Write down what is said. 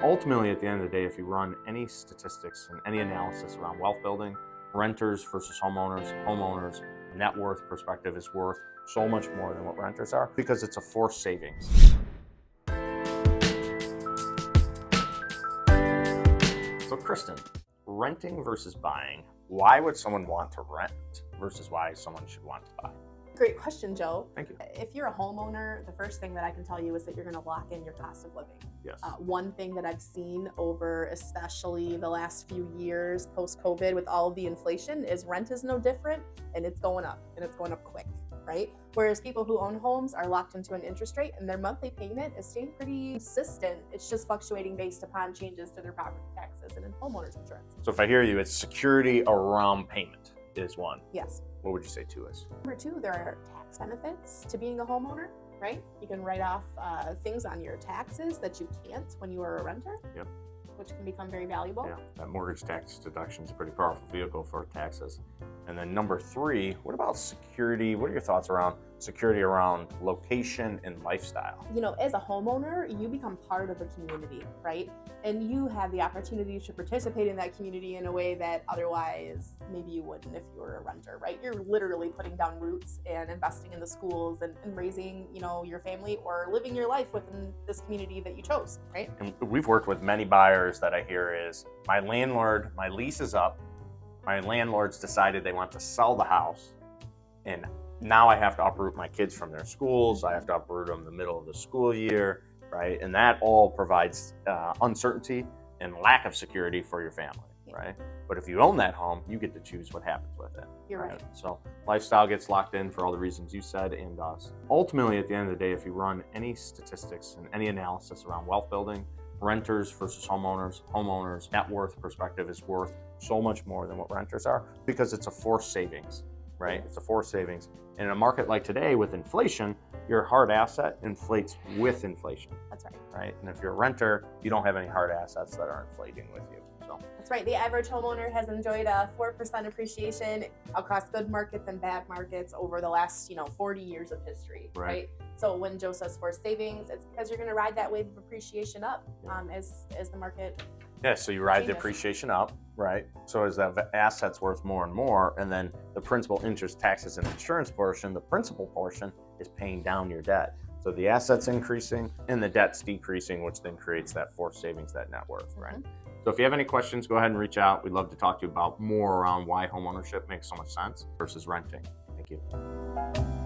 Ultimately, at the end of the day, if you run any statistics and any analysis around wealth building, renters versus homeowners, net worth perspective is worth so much more than what renters are because it's a forced savings. So Kristin, renting versus buying, why would someone want to rent versus why someone should want to buy? Great question, Joe. Thank you. If you're a homeowner, the first thing that I can tell you is that you're going to lock in your cost of living. Yes. One thing that I've seen over especially the last few years post-COVID with all of the inflation is rent is no different, and it's going up, and it's going up quick, right? Whereas people who own homes are locked into an interest rate and their monthly payment is staying pretty consistent. It's just fluctuating based upon changes to their property taxes and in homeowners insurance. So if I hear you, it's security around payment is one. Yes. What would you say two is? Number two, there are tax benefits to being a homeowner, right? You can write off things on your taxes that you can't when you are a renter, Yep. which can become very valuable. Yeah, that mortgage tax deduction is a pretty powerful vehicle for taxes. And then number three, what about security? What are your thoughts around security around location and lifestyle? You know, as a homeowner, you become part of a community, right? And you have the opportunity to participate in that community in a way that otherwise maybe you wouldn't if you were a renter, right? You're literally putting down roots and investing in the schools and raising, your family or living your life within this community that you chose, right? And we've worked with many buyers that I hear is, my lease is up, my landlord's decided they want to sell the house, and now I have to uproot my kids from their schools, I have to uproot them in the middle of the school year, right? And that all provides uncertainty and lack of security for your family, right? But if you own that home, you get to choose what happens with it. You're right. So lifestyle gets locked in for all the reasons you said and us. Ultimately, at the end of the day, if you run any statistics and any analysis around wealth building, renters versus homeowners, net worth perspective is worth so much more than what renters are because it's a forced savings, right? It's a forced savings. And in a market like today with inflation, your hard asset inflates with inflation. That's right. Right? And if you're a renter, you don't have any hard assets that are inflating with you. So that's right. The average homeowner has enjoyed a 4% appreciation across good markets and bad markets over the last, 40 years of history, right? So when Joe says forced savings, it's because you're going to ride that wave of appreciation up as the market. Yeah, so you ride the changes. appreciation up, right? So as that asset's worth more and more, and then the principal, interest, taxes, and insurance portion, the principal portion is paying down your debt. So the asset's increasing and the debt's decreasing, which then creates that forced savings, that net worth, right? So if you have any questions, go ahead and reach out. We'd love to talk to you about more around why homeownership makes so much sense versus renting. Thank you.